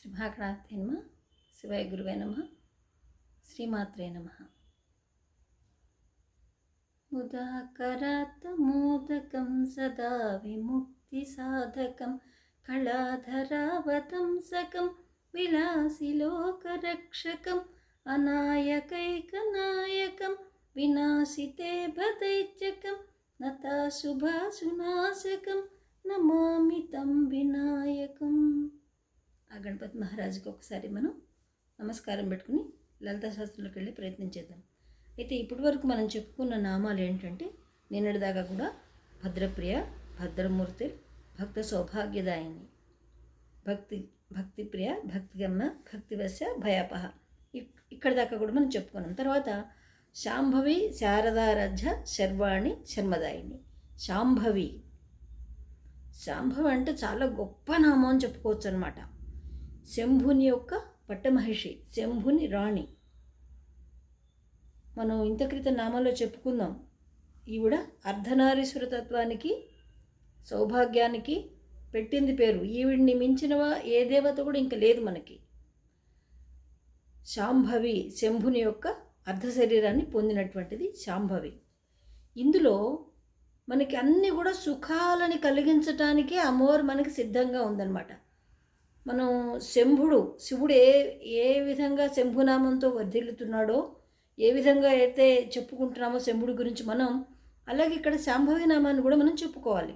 శ్రీ మహాగణాధిపతయే నమః. శివాయ గురువే నమః. శ్రీమాత్రే నమః. ముదాకరాత్తమోదకం సదా విముక్తి సాధకం కళాధరావతంసకం విలాసిలోకరక్షకం అనాయకైకనాయకం వినాశితే భదైత్యకం నతాశుభాసునాశకం నమామి తం వినాయకం. ఆ గణపతి మహారాజుకి ఒకసారి మనం నమస్కారం పెట్టుకుని లలితా శాస్త్రంలోకి వెళ్ళి ప్రయత్నం చేద్దాం. అయితే ఇప్పటి వరకు మనం చెప్పుకున్న నామాలు ఏంటంటే, నిన్నటిదాకా కూడా భద్రప్రియ, భద్రమూర్తి, భక్త సౌభాగ్యదాయిని, భక్తిప్రియ, భక్తిగమ్మ, భక్తివశ, భయాపహ, ఇక్కడ దాకా కూడా మనం చెప్పుకున్నాం. తర్వాత శాంభవి, శారదారాధ్య, శర్వాణి, శర్మదాయిని. శాంభవి అంటే చాలా గొప్ప నామం అని చెప్పుకోవచ్చు అనమాట. శంభుని యొక్క పట్టమహిషి, శంభుని రాణి. మనం ఇంత క్రితం నామాల్లో చెప్పుకుందాం. ఈవిడ అర్ధనారీశ్వర తత్వానికి, సౌభాగ్యానికి పెట్టింది పేరు. ఈవిడిని మించిన ఏ దేవత కూడా ఇంకా లేదు మనకి. శాంభవి, శంభుని యొక్క అర్ధ శరీరాన్ని పొందినటువంటిది శాంభవి. ఇందులో మనకి అన్నీ కూడా సుఖాలని కలిగించటానికే అమ్మవారు మనకి సిద్ధంగా ఉందన్నమాట. మనం శివుడు ఏ విధంగా శంభునామంతో వర్ధిల్లుతున్నాడో, ఏ విధంగా అయితే చెప్పుకుంటున్నామో శంభుడి గురించి మనం, అలాగే ఇక్కడ శాంభవి నామాన్ని కూడా మనం చెప్పుకోవాలి.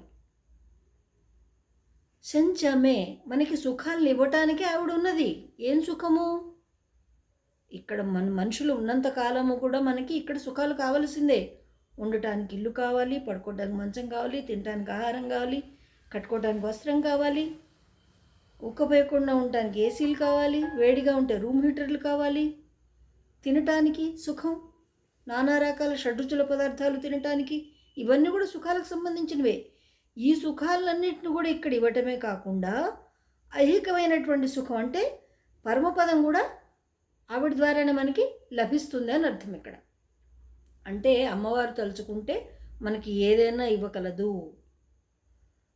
శంచమే, మనకి సుఖాలను ఇవ్వటానికే ఆవిడ ఉన్నది. ఏం సుఖము? ఇక్కడ మనుషులు ఉన్నంత కాలము కూడా మనకి ఇక్కడ సుఖాలు కావాల్సిందే. ఉండటానికి ఇల్లు కావాలి, పడుకోవడానికి మంచం కావాలి, తినడానికి ఆహారం కావాలి, కట్టుకోవడానికి వస్త్రం కావాలి, ఉక్కపోయకుండా ఉండటానికి ఏసీలు కావాలి, వేడిగా ఉంటే రూమ్ హీటర్లు కావాలి, తినటానికి సుఖం, నానా రకాల షడ్రుచుల పదార్థాలు తినటానికి, ఇవన్నీ కూడా సుఖాలకు సంబంధించినవే. ఈ సుఖాలన్నింటిని కూడా ఇక్కడ ఇవ్వటమే కాకుండా ఐహికమైనటువంటి సుఖం అంటే పరమపదం కూడా ఆవిడ ద్వారానే మనకి లభిస్తుంది అని అర్థం. ఇక్కడ అంటే అమ్మవారు తలుచుకుంటే మనకి ఏదైనా ఇవ్వగలదు.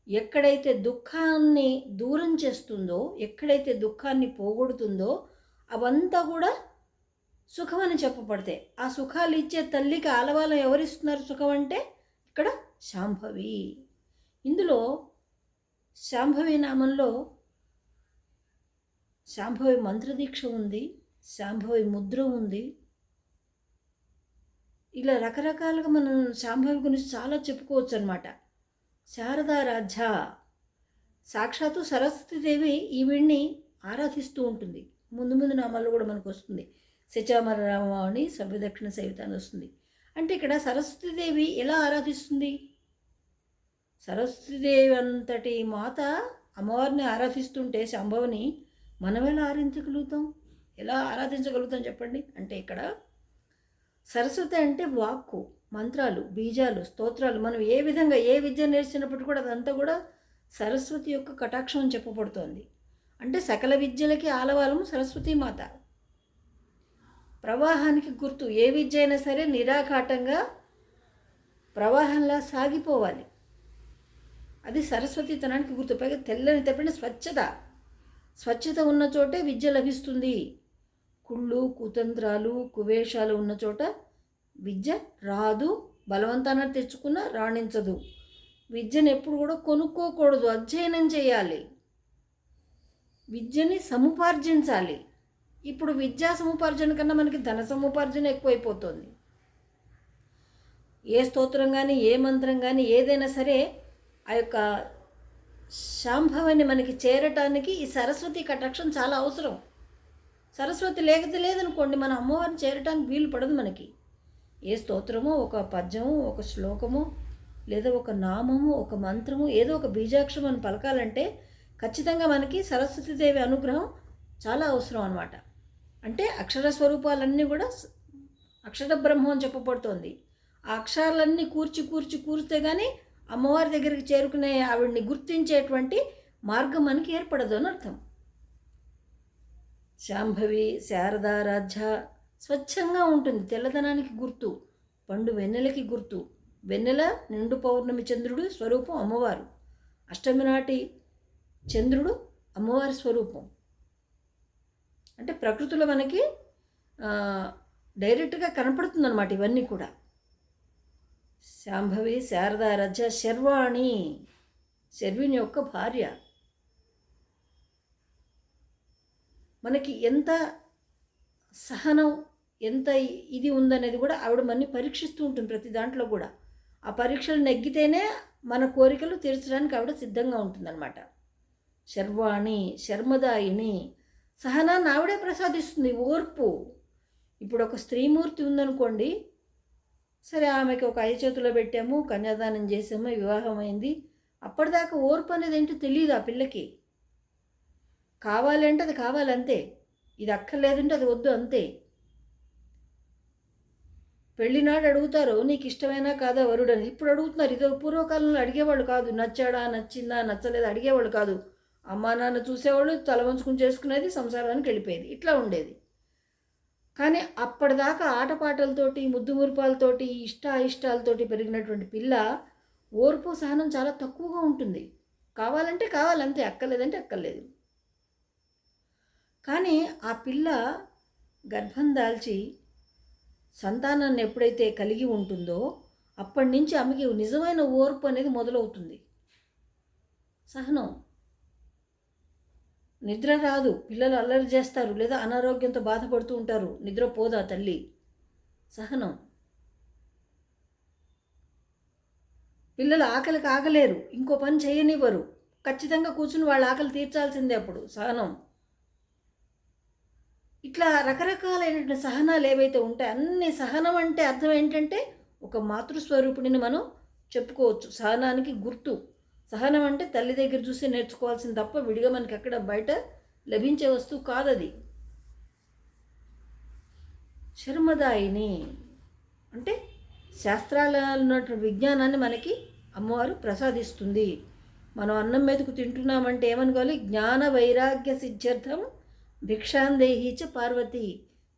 ఎక్కడైతే దుఃఖాన్ని దూరం చేస్తుందో, ఎక్కడైతే దుఃఖాన్ని పోగొడుతుందో అవంతా కూడా సుఖం అని చెప్పబడతాయి. ఆ సుఖాలు ఇచ్చే తల్లికి ఆలవాలం ఎవరిస్తున్నారు సుఖం అంటే? ఇక్కడ శాంభవి. ఇందులో శాంభవి నామంలో శాంభవి మంత్రదీక్ష ఉంది, శాంభవి ముద్ర ఉంది. ఇలా రకరకాలుగా మనం శాంభవి గురించి చాలా చెప్పుకోవచ్చు అనమాట. శారదారాధ్య, సాక్షాత్తు సరస్వతీదేవి ఈవిడ్ని ఆరాధిస్తూ ఉంటుంది. ముందు ముందు నామాల్లో కూడా మనకు వస్తుంది. శచామరరామని సవ్యదక్షిణ సేవిత అని వస్తుంది. అంటే ఇక్కడ సరస్వతీదేవి ఎలా ఆరాధిస్తుంది? సరస్వతీదేవి అంతటి మాత అమ్మవారిని ఆరాధిస్తుంటే శాంభవిని మనం ఎలా ఆరాధించగలుగుతాం చెప్పండి? అంటే ఇక్కడ సరస్వతి అంటే వాక్కు, మంత్రాలు, బీజాలు, స్తోత్రాలు. మనం ఏ విధంగా ఏ విద్య నేర్చినప్పుడు కూడా అదంతా కూడా సరస్వతి యొక్క కటాక్షం అని చెప్పబడుతోంది. అంటే సకల విద్యలకి ఆలవాలము సరస్వతీమాత. ప్రవాహానికి గుర్తు. ఏ విద్య అయినా సరే నిరాఘాటంగా ప్రవాహంలా సాగిపోవాలి. అది సరస్వతీతనానికి గుర్తు. పైగా తెల్లని తెప్పని స్వచ్ఛత ఉన్న చోటే విద్య లభిస్తుంది. కుళ్ళు, కుతంత్రాలు, కువేషాలు ఉన్న చోట విద్య రాదు. బలవంతాన తెచ్చుకున్నా రాణించదు. విద్యను ఎప్పుడు కూడా కొనుక్కోకూడదు, అధ్యయనం చేయాలి, విద్యని సముపార్జించాలి. ఇప్పుడు విద్యా సముపార్జన కన్నా మనకి ధన సముపార్జన ఎక్కువైపోతుంది. ఏ స్తోత్రం కానీ, ఏ మంత్రం కానీ, ఏదైనా సరే ఆ యొక్క శాంభవిని మనకి చేరటానికి ఈ సరస్వతి కటాక్షం చాలా అవసరం. సరస్వతి లేదనుకోండి, మన అమ్మవారిని చేరటానికి వీలు పడదు. మనకి ఏ స్తోత్రమో, ఒక పద్యము, ఒక శ్లోకము, లేదా ఒక నామము, ఒక మంత్రము, ఏదో ఒక బీజాక్షరం అని పలకాలంటే ఖచ్చితంగా మనకి సరస్వతీదేవి అనుగ్రహం చాలా అవసరం అన్నమాట. అంటే అక్షర స్వరూపాలన్నీ కూడా అక్షర బ్రహ్మం అని చెప్పబడుతోంది. ఆ అక్షరాలన్నీ కూర్చితే కానీ అమ్మవారి దగ్గరికి చేరుకునే, ఆవిడ్ని గుర్తించేటువంటి మార్గం మనకి ఏర్పడదు అని అర్థం. శాంభవి, శారదారాధ్య స్వచ్ఛంగా ఉంటుంది. తెల్లదనానికి గుర్తు, పండు వెన్నెలకి గుర్తు. వెన్నెల నిండు పౌర్ణమి చంద్రుడు స్వరూపం అమ్మవారు. అష్టమి నాటి చంద్రుడు అమ్మవారి స్వరూపం. అంటే ప్రకృతిలో మనకి డైరెక్ట్గా కనపడుతుందన్నమాట ఇవన్నీ కూడా. శాంభవి శారదా రజ శర్వాణి, శర్విని యొక్క భార్య. మనకి ఎంత సహనం, ఎంత ఇది ఉందనేది కూడా ఆవిడ మనని పరీక్షిస్తూ ఉంటుంది ప్రతి దాంట్లో కూడా. ఆ పరీక్షలు నెగ్గితేనే మన కోరికలు తీర్చడానికి ఆవిడ సిద్ధంగా ఉంటుందన్నమాట. శర్వాణి, శర్మదాయిని, సహనాన్ని ఆవిడే ప్రసాదిస్తుంది, ఓర్పు. ఇప్పుడు ఒక స్త్రీమూర్తి ఉందనుకోండి, సరే ఆమెకి ఒక 5 చేతుల్లో పెట్టాము, కన్యాదానం చేసాము, వివాహం అయింది. అప్పటిదాకా ఓర్పు అనేది ఏంటో తెలియదు ఆ పిల్లకి. కావాలంటే అది కావాలంతే, ఇది అక్కర్లేదంటే అది వద్దు అంతే. పెళ్ళినాడు అడుగుతారు నీకు ఇష్టమైనా కాదా వరుడని. ఇప్పుడు అడుగుతున్నారు, ఇదో పూర్వకాలంలో అడిగేవాళ్ళు కాదు. నచ్చాడా, నచ్చిందా, నచ్చలేదా అడిగేవాళ్ళు కాదు. అమ్మా నాన్న చూసేవాళ్ళు, తల వంచుకుని చేసుకునేది, సంసారానికి వెళ్ళిపోయేది, ఇట్లా ఉండేది. కానీ అప్పటిదాకా ఆటపాటలతోటి, ముద్దు మురిపాలతోటి, ఇష్టాలతోటి పెరిగినటువంటి పిల్ల ఓర్పు సహనం చాలా తక్కువగా ఉంటుంది. కావాలంటే కావాలంతే, అక్కర్లేదంటే అక్కర్లేదు. కానీ ఆ పిల్ల గర్భం దాల్చి సంతానాన్ని ఎప్పుడైతే కలిగి ఉంటుందో అప్పటి నుంచి ఆమెకి నిజమైన ఓర్పు అనేది మొదలవుతుంది. సహనం. నిద్ర రాదు, పిల్లలు అల్లరి చేస్తారు, లేదా అనారోగ్యంతో బాధపడుతూ ఉంటారు, నిద్ర పోదా తల్లి. సహనం. పిల్లలు ఆకలికి ఆగలేరు, ఇంకో పని చేయనివ్వరు, ఖచ్చితంగా కూర్చుని వాళ్ళ ఆకలి తీర్చాల్సిందే, అప్పుడు సహనం. ఇట్లా రకరకాలైనటువంటి సహనాలు ఏవైతే ఉంటాయో అన్ని సహనం అంటే అర్థం ఏంటంటే ఒక మాతృస్వరూపిణిని మనం చెప్పుకోవచ్చు. సహనానికి గుర్తు. సహనం అంటే తల్లి దగ్గర చూసి నేర్చుకోవాల్సింది తప్ప విడిగా మనకి ఎక్కడ బయట లభించే వస్తువు కాదది. శర్మదాయిని అంటే శాస్త్రాలలో ఉన్నటువంటి విజ్ఞానాన్ని మనకి అమ్మవారు ప్రసాదిస్తుంది. మనం అన్నం మెతుకు తింటున్నామంటే ఏమనుకోవాలి, జ్ఞాన వైరాగ్య సిద్ధ్యర్థం భిక్షాందేహి చ పార్వతి,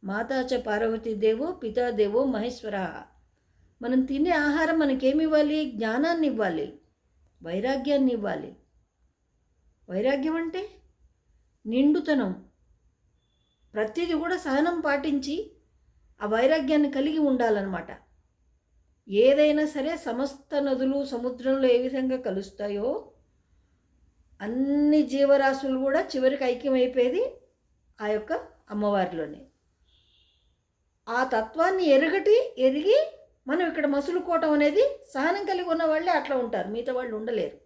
మాతా చ పార్వతీ దేవో పితా దేవో మహేశ్వర. మనం తినే ఆహారం మనకేమి ఇవ్వాలి? జ్ఞానాన్ని ఇవ్వాలి, వైరాగ్యాన్ని ఇవ్వాలి. వైరాగ్యం అంటే నిండుతనం. ప్రతిదీ కూడా సహనం పాటించి ఆ వైరాగ్యాన్ని కలిగి ఉండాలన్నమాట. ఏదైనా సరే సమస్త నదులు సముద్రంలో ఏ విధంగా కలుస్తాయో అన్ని జీవరాశులు కూడా చివరికి ఐక్యమైపోయేది ఆ యొక్క అమ్మవారిలోనే. ఆ తత్వాన్ని ఎరిగి మనం ఇక్కడ మసులుకోవటం అనేది, సహనం కలిగి ఉన్న వాళ్ళే అట్లా ఉంటారు, మిగతా వాళ్ళు ఉండలేరు.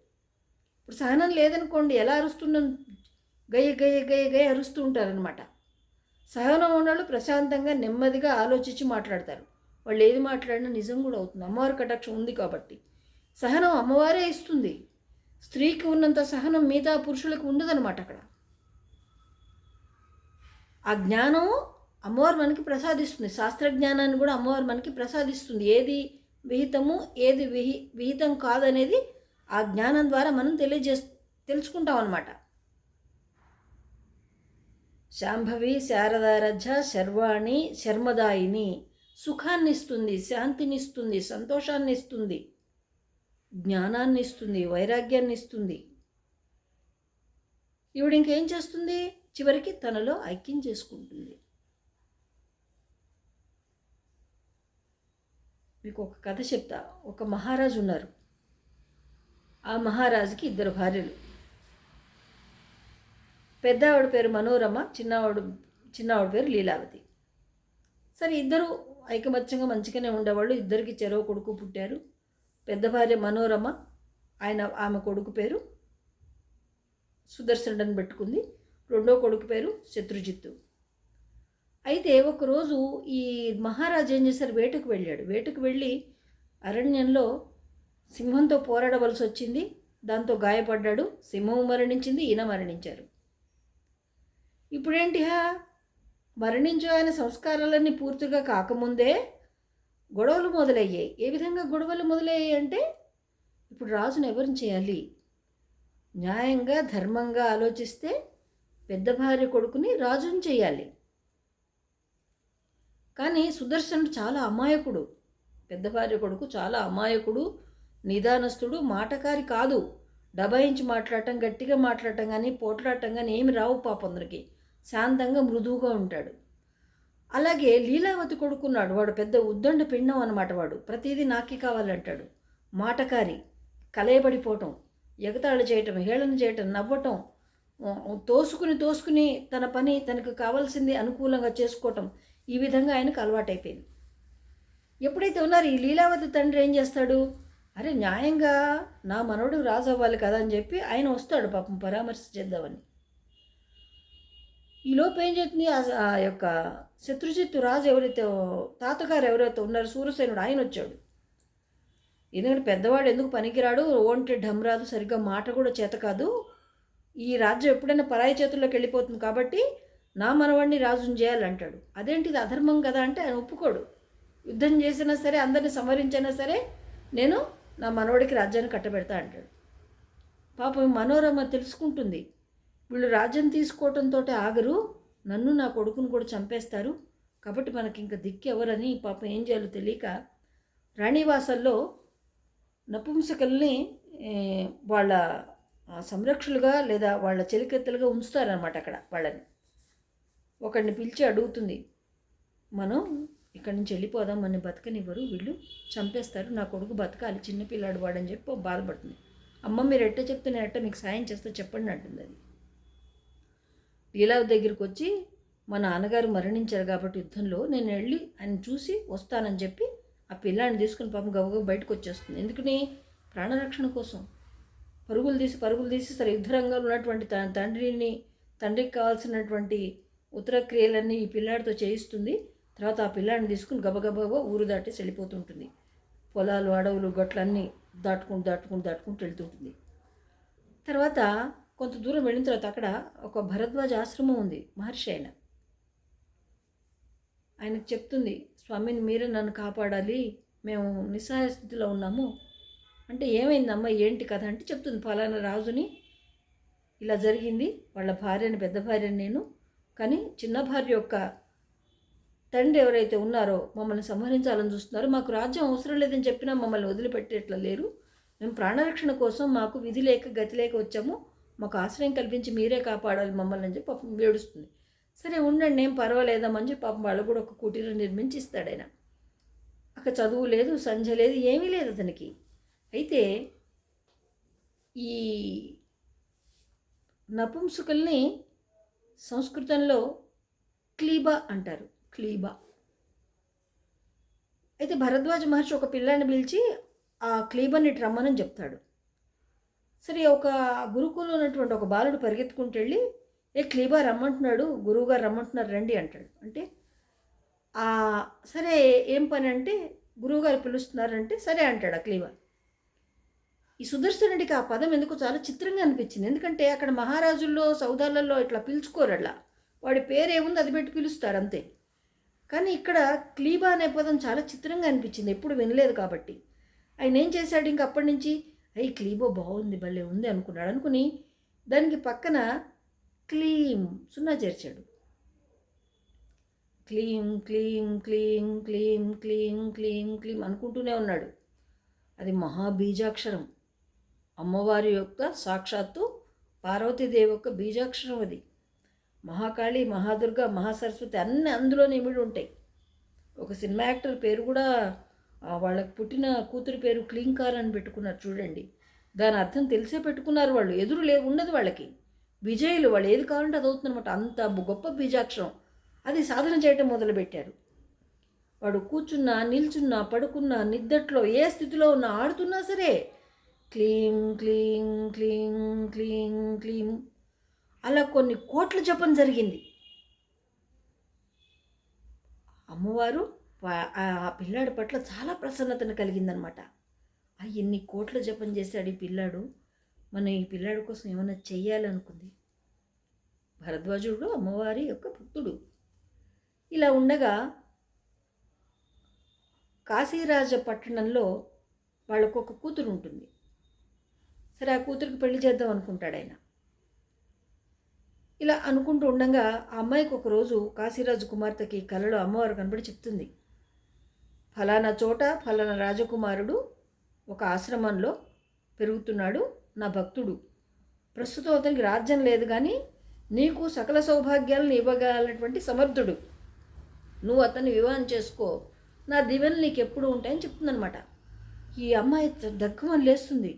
ఇప్పుడు సహనం లేదనుకోండి, ఎలా అరుస్తున్నాం, గయ్య గయ్య గయ్య గయ్య అరుస్తూ ఉంటారనమాట. సహనం ఉన్నవాళ్ళు ప్రశాంతంగా నెమ్మదిగా ఆలోచించి మాట్లాడతారు. వాళ్ళు ఏది మాట్లాడినా నిజం కూడా అవుతుంది, అమ్మవారి కటాక్షం ఉంది కాబట్టి. సహనం అమ్మవారే ఇస్తుంది. స్త్రీకి ఉన్నంత సహనం మిగతా పురుషులకు ఉండదనమాట. అక్కడ ఆ జ్ఞానం అమ్మవారు మనకి ప్రసాదిస్తుంది. శాస్త్రజ్ఞానాన్ని కూడా అమ్మవారు మనకి ప్రసాదిస్తుంది. ఏది విహితము, ఏది విహితం కాదనేది ఆ జ్ఞానం ద్వారా మనం తెలుసుకుంటాం అన్నమాట. శాంభవి శారదారజ శర్వాణి శర్మదాయిని సుఖాన్ని ఇస్తుంది, శాంతిని ఇస్తుంది, సంతోషాన్ని ఇస్తుంది, జ్ఞానాన్ని ఇస్తుంది, వైరాగ్యాన్ని ఇస్తుంది. ఈవిడ ఇంకేం చేస్తుంది? చివరికి తనలో ఐక్యం చేసుకుంటుంది. మీకు ఒక కథ చెప్తా. ఒక మహారాజు ఉన్నారు. ఆ మహారాజుకి 2 భార్యలు. పెద్దావిడ పేరు మనోరమ, చిన్నవాడి పేరు లీలావతి. సరే, ఇద్దరు ఐకమత్యంగా మంచిగానే ఉండేవాళ్ళు. ఇద్దరికి చెరో కొడుకు పుట్టారు. పెద్ద భార్య మనోరమ, ఆమె కొడుకు పేరు సుదర్శనుడని పెట్టుకుంది. రెండో కొడుకు పేరు శత్రుజిత్తు. అయితే ఒకరోజు ఈ మహారాజు ఏం చేశారు, వేటకు వెళ్ళాడు. వేటకు వెళ్ళి అరణ్యంలో సింహంతో పోరాడవలసి వచ్చింది. దాంతో గాయపడ్డాడు. సింహం మరణించింది, ఈయన మరణించారు. ఇప్పుడేంటి, మరణించు ఆయన సంస్కారాలన్నీ పూర్తిగా కాకముందే గొడవలు మొదలయ్యాయి. ఏ విధంగా గొడవలు మొదలయ్యాయి అంటే, ఇప్పుడు రాజును ఎవరిని చేయాలి? న్యాయంగా ధర్మంగా ఆలోచిస్తే పెద్ద భార్య కొడుకుని రాజుని చేయాలి. కానీ సుదర్శనుడు చాలా అమాయకుడు. పెద్ద భార్య కొడుకు చాలా అమాయకుడు, నిదానస్తుడు, మాటకారి కాదు. దబాయించి మాట్లాడటం, గట్టిగా మాట్లాడటం కానీ పోట్లాడటం కానీ ఏమి రావు పాప అందరికి. శాంతంగా మృదువుగా ఉంటాడు. అలాగే లీలావతి కొడుకున్నాడు, వాడు పెద్ద ఉద్దండ పిండం అన్నమాట. వాడు ప్రతిదీ నాకే కావాలంటాడు, మాటకారి, కలయబడిపోవటం, ఎగతాళి చేయటం, హేళన చేయటం, నవ్వటం, తోసుకుని తన పని తనకు కావాల్సింది అనుకూలంగా చేసుకోవటం, ఈ విధంగా ఆయనకు అలవాటైపోయింది. ఎప్పుడైతే ఉన్నారు ఈ లీలావతి తండ్రి ఏం చేస్తాడు, అరే న్యాయంగా నా మనవడు రాజు అవ్వాలి కదా అని చెప్పి ఆయన వస్తాడు పాపం పరామర్శ చేద్దామని. ఈలోపు ఏం చేస్తుంది, ఆ యొక్క శత్రుజిత్తు రాజు ఎవరైతే తాతగారు ఎవరైతే ఉన్నారో సూరసేనుడు, ఆయన వచ్చాడు. ఎందుకంటే పెద్దవాడు ఎందుకు పనికిరాడు, ఓంటి ఢమ్రాదు, సరిగ్గా మాట కూడా చేత కాదు, ఈ రాజ్యం ఎప్పుడైనా పరాయి చేతుల్లోకి వెళ్ళిపోతుంది కాబట్టి నా మనవాడిని రాజుని చేయాలంటాడు. అదేంటిది అధర్మం కదా అంటే ఆయన ఒప్పుకోడు. యుద్ధం చేసినా సరే, అందరిని సంహరించినా సరే, నేను నా మనవడికి రాజ్యాన్ని కట్టబెడతా అంటాడు. పాపం మనోరమ తెలుసుకుంటుంది, వీళ్ళు రాజ్యం తీసుకోవటంతో ఆగరు, నన్ను నా కొడుకును కూడా చంపేస్తారు, కాబట్టి మనకి ఇంకా దిక్కు ఎవరని పాపం ఏం చేయాలో తెలియక రాణివాసల్లో నపుంసకుల్ని వాళ్ళ సంరక్షులుగా లేదా వాళ్ళ చెలికెత్తలుగా ఉంచుతారనమాట. అక్కడ వాళ్ళని ఒకడిని పిలిచి అడుగుతుంది, మనం ఇక్కడి నుంచి వెళ్ళిపోదాం, మన బతకనివ్వరు, వీళ్ళు చంపేస్తారు, నా కొడుకు బతకాలి, చిన్నపిల్లాడు వాడని చెప్పి బాధపడుతుంది. అమ్మ మీరు ఎట్ట చెప్తే నేను ఎట్ట మీకు సాయం చేస్తే చెప్పండి అంటుంది. అది లీలావతి దగ్గరికి వచ్చి, మా నాన్నగారు మరణించారు కాబట్టి యుద్ధంలో, నేను వెళ్ళి ఆయన చూసి వస్తానని చెప్పి ఆ పిల్లాడిని తీసుకుని పాపం గబగబ బయటకు వచ్చేస్తుంది. ఎందుకని, ప్రాణరక్షణ కోసం పరుగులు తీసి సరే యుద్ధరంగంలో ఉన్నటువంటి తండ్రికి కావాల్సినటువంటి ఉత్తర క్రియలన్నీ ఈ పిల్లాడితో చేయిస్తుంది. తర్వాత ఆ పిల్లాడిని తీసుకుని గబగబా ఊరు దాటేసి వెళ్ళిపోతుంటుంది. పొలాలు, అడవులు, గట్లన్నీ దాటుకుంటూ వెళ్తుంటుంది. తర్వాత కొంత దూరం వెళ్ళిన తర్వాత అక్కడ ఒక భరద్వాజ ఆశ్రమం ఉంది, మహర్షి ఆయన. ఆయనకు చెప్తుంది, స్వామిని మీరే నన్ను కాపాడాలి, మేము నిస్సహాయ స్థితిలో ఉన్నాము అంటే. ఏమైందమ్మా ఏంటి కథ అంటే చెప్తుంది, ఫలానా రాజుని ఇలా జరిగింది, వాళ్ళ భార్యని, పెద్ద భార్యని నేను, కానీ చిన్న భార్య యొక్క తండ్రి ఎవరైతే ఉన్నారో మమ్మల్ని సంహరించాలని చూస్తున్నారు, మాకు రాజ్యం అవసరం లేదని చెప్పినా మమ్మల్ని వదిలిపెట్టేట్లా లేరు, మేము ప్రాణరక్షణ కోసం మాకు విధి లేక గతి లేక వచ్చాము, మాకు ఆశ్రయం కల్పించి మీరే కాపాడాలి మమ్మల్ని అని చెప్పి పాపం ఏడుస్తుంది. సరే ఉండండి, ఏం పర్వాలేదామని చెప్పి పాపం వాళ్ళు కూడా ఒక కుటీరం నిర్మించి ఇస్తాడు ఆయన. అక్కడ చదువు లేదు, సంధ్య లేదు, ఏమీ లేదు అతనికి. అయితే ఈ నపుంసకుల్ని సంస్కృతంలో క్లీబా అంటారు, క్లీబా. అయితే భరద్వాజ మహర్షి ఒక పిల్లాన్ని పిలిచి ఆ క్లీబాని రమ్మని చెప్తాడు. సరే ఒక గురుకులంలో ఉన్నటువంటి ఒక బాలుడు పరిగెత్తుకుంటూ వెళ్ళి, ఏ క్లీబా రమ్మంటున్నాడు, గురువుగారు రమ్మంటున్నారు రండి అంటాడు. అంటే సరే ఏం పని అంటే, గురువుగారు పిలుస్తున్నారంటే సరే అంటాడు ఆ క్లీబా. ఈ సుదర్శనుడికి ఆ పదం ఎందుకు చాలా చిత్రంగా అనిపించింది. ఎందుకంటే అక్కడ మహారాజుల్లో సౌదాలలో ఇట్లా పిలుచుకోరు, అట్లా వాడి పేరు ఏముంది అది పెట్టి పిలుస్తారు అంతే. కానీ ఇక్కడ క్లీబా అనే పదం చాలా చిత్రంగా అనిపించింది, ఎప్పుడు వినలేదు కాబట్టి. ఆయన ఏం చేశాడు, ఇంక అప్పటి నుంచి అయ్యి క్లీబో బాగుంది, భలే ఉంది అనుకున్నాడు. అనుకుని దానికి పక్కన క్లీం సున్నా చేర్చాడు. క్లీం క్లీం క్లీం క్లీం క్లీం క్లీం క్లీం అనుకుంటూనే ఉన్నాడు. అది మహాబీజాక్షరం, అమ్మవారి యొక్క సాక్షాత్తు పార్వతీదేవి యొక్క బీజాక్షరం అది. మహాకాళి, మహాదుర్గ, మహాసరస్వతి అన్నీ అందులోనే ఇమిడి ఉంటాయి. ఒక సినిమా యాక్టర్ పేరు కూడా వాళ్ళకి పుట్టిన కూతురి పేరు క్లీంకార్ అని పెట్టుకున్నారు చూడండి. దాని అర్థం తెలిసే పెట్టుకున్నారు వాళ్ళు, ఎదురు ఉన్నది వాళ్ళకి. విజయులు, వాళ్ళు ఏది కావాలంటే అది అవుతుందన్నమాట. అంత గొప్ప బీజాక్షరం. అది సాధన చేయటం మొదలుపెట్టారు. వాడు కూర్చున్నా, నిల్చున్నా, పడుకున్నా, నిద్దట్లో ఏ స్థితిలో ఉన్నా, ఆడుతున్నా సరే క్లీం క్లీం క్లీం క్లీం క్లీం అలా కొన్ని కోట్ల జపం జరిగింది. అమ్మవారు ఆ పిల్లాడి పట్ల చాలా ప్రసన్నతను కలిగిందనమాట. ఎన్ని కోట్ల జపం చేశాడు ఈ పిల్లాడు, మనం ఈ పిల్లాడి కోసం ఏమైనా చెయ్యాలనుకుంది. భరద్వాజుడు అమ్మవారి యొక్క భక్తుడు. ఇలా ఉండగా కాశీరాజ పట్టణంలో వాళ్ళకు ఒక కూతురు ఉంటుంది. సరే ఆ కూతురికి పెళ్లి చేద్దాం అనుకుంటాడు ఆయన. ఇలా అనుకుంటూ ఉండగా ఆ అమ్మాయికి ఒకరోజు కాశీరాజు కుమార్తెకి కలలో అమ్మవారు కనబడి చెప్తుంది, ఫలానా చోట ఫలానా రాజకుమారుడు ఒక ఆశ్రమంలో పెరుగుతున్నాడు, నా భక్తుడు. ప్రస్తుతం అతనికి రాజ్యం లేదు, కానీ నీకు సకల సౌభాగ్యాలను ఇవ్వగలటువంటి సమర్థుడు, నువ్వు అతన్ని వివాహం చేసుకో, నా దీవెనలు నీకు ఎప్పుడు ఉంటాయని చెప్తుందనమాట. ఈ అమ్మాయి దగ్గమని లేస్తుంది.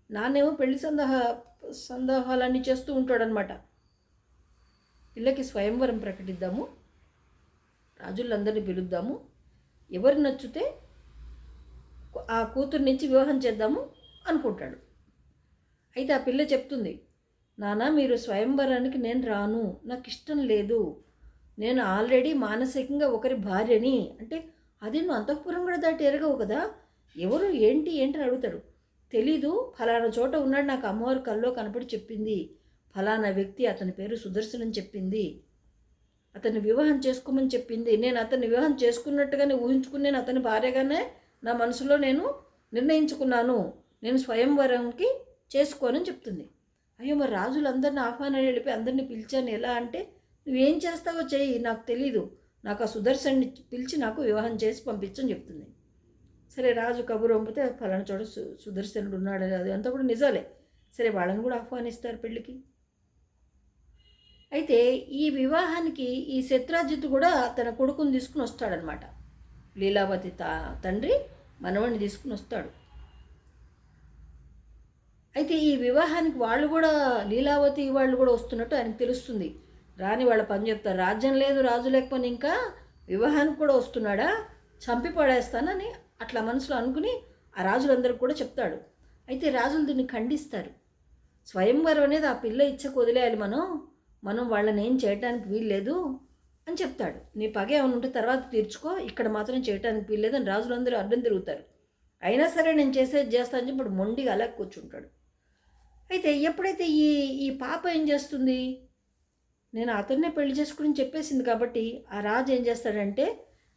నానేమో పెళ్లి సందేహాలన్నీ చేస్తూ ఉంటాడనమాట. పిల్లకి స్వయంవరం ప్రకటిద్దాము, రాజులందరినీ పిలుద్దాము, ఎవరు నచ్చితే ఆ కూతురు నుంచి వివాహం చేద్దాము అనుకుంటాడు. అయితే ఆ పిల్ల చెప్తుంది, నాన్న మీరు స్వయంవరానికి నేను రాను, నాకు ఇష్టం లేదు, నేను ఆల్రెడీ మానసికంగా ఒకరి భార్యని. అంటే అది నువ్వు అంతఃపురం కూడా దాటి ఎరగవు కదా, ఎవరు ఏంటి ఏంటి అని అడుగుతాడు. తెలీదు, ఫలానా చోట ఉన్నాడు, నాకు అమ్మవారు కల్లో కనపడి చెప్పింది, ఫలానా వ్యక్తి అతని పేరు సుదర్శన్ అని చెప్పింది, అతన్ని వివాహం చేసుకోమని చెప్పింది, నేను అతన్ని వివాహం చేసుకున్నట్టుగానే ఊహించుకుని నేను అతని భార్యగానే నా మనసులో నేను నిర్ణయించుకున్నాను, నేను స్వయంవరంకి చేసుకోనని చెప్తుంది. అయ్యో మరి రాజులందరిని ఆహ్వానం వెళ్ళిపోయి అందరినీ పిలిచాను, ఎలా అంటే నువ్వేం చేస్తావో చెయ్యి, నాకు తెలీదు, నాకు ఆ సుదర్శన్ని పిలిచి నాకు వివాహం చేసి పంపించని చెప్తుంది. సరే రాజు కబురు పంపితే ఫలానా చోట సుదర్శనుడు ఉన్నాడు, అది అంతా కూడా నిజాలే. సరే వాళ్ళని కూడా ఆహ్వానిస్తారు పెళ్ళికి. అయితే ఈ వివాహానికి ఈ శత్రాజిత్తు కూడా తన కొడుకుని తీసుకుని వస్తాడనమాట. లీలావతి తండ్రి మనవడిని తీసుకుని వస్తాడు. అయితే ఈ వివాహానికి వాళ్ళు కూడా లీలావతి వాళ్ళు కూడా వస్తున్నట్టు ఆయనకు తెలుస్తుంది. రాని వాళ్ళ పని చెప్తారు, రాజ్యం లేదు రాజు లేకపోతే ఇంకా వివాహానికి కూడా వస్తున్నాడా, చంపి పడేస్తానని అట్లా మనసులో అనుకుని ఆ రాజులందరికీ కూడా చెప్తాడు. అయితే రాజులు దీన్ని ఖండిస్తారు. స్వయంవరం అనేది ఆ పిల్ల ఇచ్చకు వదిలేయాలి, మనం వాళ్ళని ఏం చేయడానికి వీల్లేదు అని చెప్తాడు. నీ పగ ఏమైనా ఉంటే తర్వాత తీర్చుకో, ఇక్కడ మాత్రం చేయడానికి వీల్లేదు అని రాజులందరూ అడ్డం తిరుగుతారు. అయినా సరే నేను చేసేది చేస్తానని చెప్పి ఇప్పుడు మొండిగా అలా కూర్చుంటాడు. అయితే ఎప్పుడైతే ఈ పాప ఏం చేస్తుంది, నేను అతన్నే పెళ్లి చేసుకుని చెప్పేసింది కాబట్టి ఆ రాజు ఏం చేస్తాడంటే,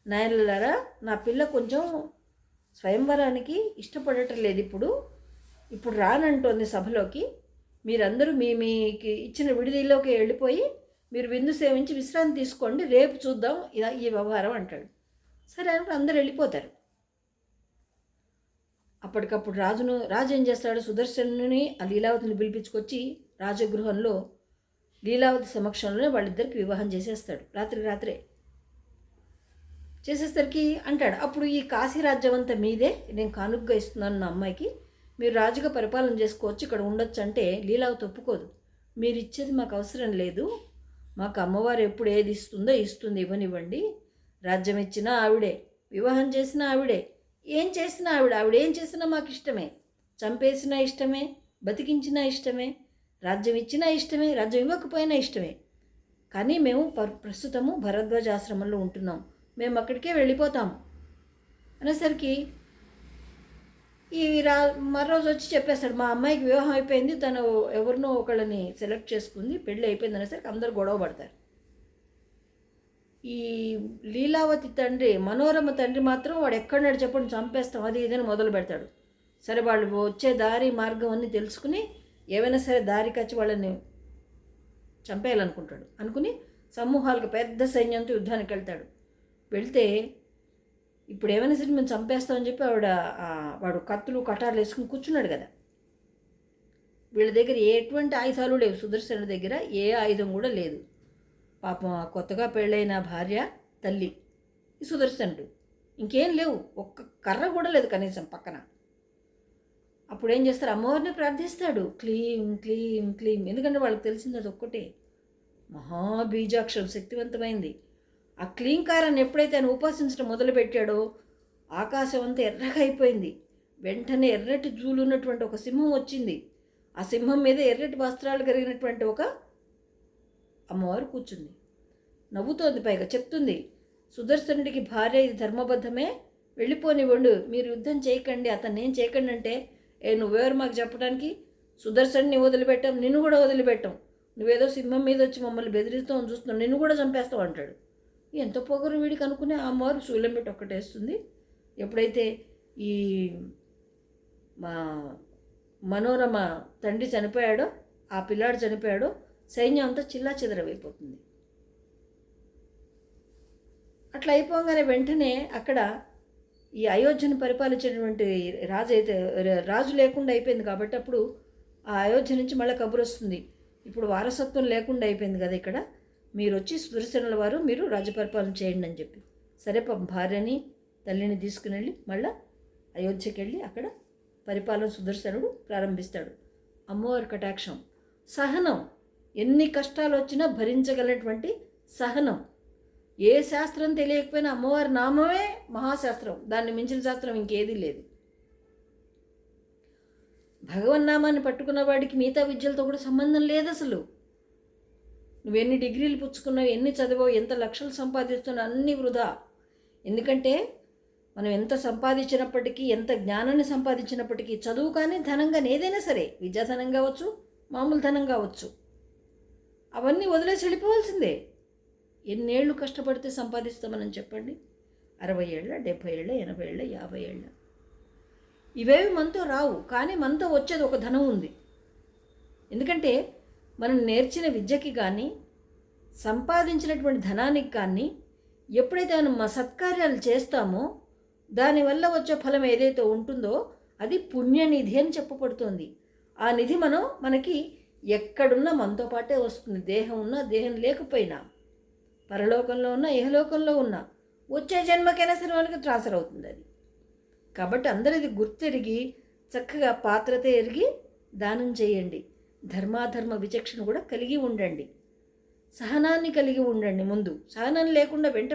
నాయనలారా నా పిల్ల కొంచెం స్వయంవరానికి ఇష్టపడటం లేదు, ఇప్పుడు రానంటోంది సభలోకి, మీరందరూ మీకు ఇచ్చిన విడిదిలోకి వెళ్ళిపోయి మీరు విందు సేవించి విశ్రాంతి తీసుకోండి, రేపు చూద్దాం ఈ వ్యవహారం అంటాడు. సరే అని అందరూ వెళ్ళిపోతారు. అప్పటికప్పుడు రాజు ఏం చేస్తాడు, సుదర్శనుని ఆ లీలావతిని పిలిపించుకొచ్చి రాజగృహంలో లీలావతి సమక్షంలోనే వాళ్ళిద్దరికి వివాహం చేసేస్తాడు. రాత్రే చేసేసరికి అంటాడు, అప్పుడు ఈ కాశీ రాజ్యం అంతా మీదే, నేను కానుగ్గా ఇస్తున్నాను నా అమ్మాయికి, మీరు రాజుగా పరిపాలన చేసుకోవచ్చు, ఇక్కడ ఉండొచ్చు అంటే లీలావతి ఒప్పుకోదు. మీరు ఇచ్చేది మాకు అవసరం లేదు, మాకు అమ్మవారు ఎప్పుడు ఏది ఇస్తుందో ఇస్తుంది, ఇవ్వనివ్వండి, రాజ్యం ఇచ్చినా ఆవిడే, వివాహం చేసినా ఆవిడే, ఏం చేసినా ఆవిడ ఏం చేసినా మాకు ఇష్టమే, చంపేసినా ఇష్టమే, బతికించినా ఇష్టమే, రాజ్యం ఇచ్చినా ఇష్టమే, రాజ్యం ఇవ్వకపోయినా ఇష్టమే, కానీ మేము ప్రస్తుతము భరద్వాజ ఆశ్రమంలో ఉంటున్నాం, మేము అక్కడికే వెళ్ళిపోతాం అనేసరికి ఈ మరోజు వచ్చి చెప్పేస్తాడు, మా అమ్మాయికి వివాహం అయిపోయింది, తను ఎవరినో ఒకళ్ళని సెలెక్ట్ చేసుకుంది, పెళ్ళి అయిపోయింది అనేసరికి అందరు గొడవ పడతారు. ఈ లీలావతి తండ్రి మనోరమ తండ్రి మాత్రం వాడు ఎక్కడన్నాడు చెప్పండి చంపేస్తాం అది ఇదని మొదలు పెడతాడు. సరే వాళ్ళు వచ్చే దారి మార్గం అన్నీ తెలుసుకుని ఏవైనా సరే దారికి వచ్చి వాళ్ళని చంపేయాలనుకుంటాడు. అనుకుని సమూహాలకు పెద్ద సైన్యంతో యుద్ధానికి వెళ్తే ఇప్పుడు ఏమైనా సరే మేము చంపేస్తామని చెప్పి వాడు కత్తులు కటార్లు వేసుకుని కూర్చున్నాడు కదా. వీళ్ళ దగ్గర ఎటువంటి ఆయుధాలు లేవు, సుదర్శనుడి దగ్గర ఏ ఆయుధం కూడా లేదు. పాపం కొత్తగా పెళ్ళైన భార్య తల్లి ఈ సుదర్శనుడు, ఇంకేం లేవు, ఒక్క కర్ర కూడా లేదు కనీసం పక్కన. అప్పుడు ఏం చేస్తారు, అమ్మవారిని ప్రార్థిస్తాడు, క్లీం క్లీం క్లీం, ఎందుకంటే వాళ్ళకి తెలిసింది అది ఒక్కటే, మహాబీజాక్షరం శక్తివంతమైంది. ఆ క్లీంకారాన్ని ఎప్పుడైతే ఆయన ఉపాసించడం మొదలుపెట్టాడో ఆకాశం అంతా ఎర్రగా అయిపోయింది. వెంటనే ఎర్రటి జూలు ఉన్నటువంటి ఒక సింహం వచ్చింది. ఆ సింహం మీద ఎర్రటి వస్త్రాలు కలిగినటువంటి ఒక అమ్మవారు కూర్చుంది, నవ్వుతోంది, పైగా చెప్తుంది, సుదర్శనుడికి భార్య ఇది ధర్మబద్ధమే, వెళ్ళిపోనివ్వండు, మీరు యుద్ధం చేయకండి, అతన్ని ఏం చేయకండి అంటే, నువ్వెవరు మాకు చెప్పడానికి, సుదర్శనుడిని వదిలిపెట్టాం, నిన్ను కూడా వదిలిపెట్టాం, నువ్వేదో సింహం మీద వచ్చి మమ్మల్ని బెదిరిస్తావు చూస్తున్నావు, నిన్ను కూడా చంపేస్తావు అంటాడు. ఎంత పొగరు వీడికి అనుకునే ఆ అమ్మవారు శూలం పెట్టి ఒక్కటేస్తుంది. ఎప్పుడైతే ఈ మా మనోరమ తండ్రి చనిపోయాడో, ఆ పిల్లాడు చనిపోయాడో, సైన్యం అంతా చిల్లా చెదరవైపోతుంది. అట్లా అయిపోగానే వెంటనే అక్కడ ఈ అయోధ్యను పరిపాలించేటువంటి రాజు లేకుండా అయిపోయింది కాబట్టి అప్పుడు ఆ అయోధ్య నుంచి మళ్ళీ కబురు వస్తుంది, ఇప్పుడు వారసత్వం లేకుండా అయిపోయింది కదా ఇక్కడ. మీరు వచ్చి సుదర్శనుల వారు మీరు రాజ్యపరిపాలన చేయండి అని చెప్పి. సరే భార్యని తల్లిని తీసుకుని వెళ్ళి మళ్ళీ అయోధ్యకి వెళ్ళి అక్కడ పరిపాలన సుదర్శనుడు ప్రారంభిస్తాడు. అమ్మవారి కటాక్షం, సహనం, ఎన్ని కష్టాలు వచ్చినా భరించగలటువంటి సహనం. ఏ శాస్త్రం తెలియకపోయినా అమ్మవారి నామమే మహాశాస్త్రం, దాన్ని మించిన శాస్త్రం ఇంకేదీ లేదు. భగవన్నామాన్ని పట్టుకున్న వాడికి మిగతా విద్యలతో కూడా సంబంధం లేదు అసలు. నువ్వు ఎన్ని డిగ్రీలు పుచ్చుకున్నావు, ఎన్ని చదివావు, ఎంత లక్షలు సంపాదిస్తున్నావు, అన్నీ వృధా. ఎందుకంటే మనం ఎంత సంపాదించినప్పటికీ, ఎంత జ్ఞానాన్ని సంపాదించినప్పటికీ, చదువు కానీ ధనం కానీ ఏదైనా సరే, విద్యాధనం కావచ్చు, మామూలు ధనం కావచ్చు, అవన్నీ వదిలేసి వెళ్ళిపోవాల్సిందే. ఎన్నేళ్ళు కష్టపడితే సంపాదిస్తామని చెప్పండి? 60 ఏళ్ళ, 70 ఏళ్ళ, 80 ఏళ్ళ, 50 ఏళ్ళ? ఇవేవి మనతో రావు, కానీ మనతో వచ్చేది ఒక ధనం ఉంది. ఎందుకంటే మనం నేర్చిన విద్యకి కానీ సంపాదించినటువంటి ధనానికి కానీ ఎప్పుడైతే మనం సత్కార్యాలు చేస్తామో దానివల్ల వచ్చే ఫలం ఏదైతే ఉంటుందో అది పుణ్యనిధి అని చెప్పబడుతుంది. ఆ నిధి మనకి ఎక్కడున్నా మనతో పాటే వస్తుంది. దేహం ఉన్నా దేహం లేకపోయినా, పరలోకంలో ఉన్నా ఇహలోకంలో ఉన్నా, వచ్చే జన్మకైనా సరే మనకి ట్రాన్స్ఫర్ అవుతుంది అది. కాబట్టి అందరూ ఇది గుర్తెరిగి చక్కగా పాత్రత ఎరిగి దానం చేయండి. ధర్మాధర్మ విచక్షణ కూడా కలిగి ఉండండి. సహనాన్ని కలిగి ఉండండి. ముందు సహనం లేకుండా వెంట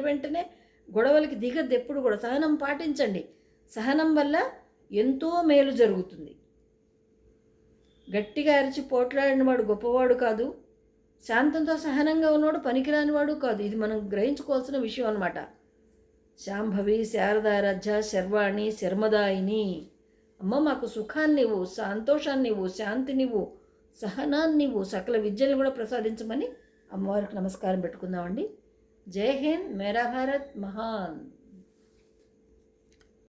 వెంటనే గొడవలకి దిగద్దు. ఎప్పుడు కూడా సహనం పాటించండి. సహనం వల్ల ఎంతో మేలు జరుగుతుంది. గట్టిగా అరిచి పోట్లాడిన వాడు గొప్పవాడు కాదు, శాంతంతో సహనంగా ఉన్నవాడు పనికిరానివాడు కాదు. ఇది మనం గ్రహించుకోవాల్సిన విషయం అన్నమాట. శాంభవి శారదారాధ్య శర్వాణి శర్మదాయిని, అమ్మ మాకు సుఖాన్నివ్వు, సంతోషాన్నివ్వు, శాంతినివ్వు, సహనాన్నివ్వు, సకల విద్యలను కూడా ప్రసాదించమని అమ్మవారికి నమస్కారం పెట్టుకుందామండి. జై హింద్, మేరా భారత్ మహాన్.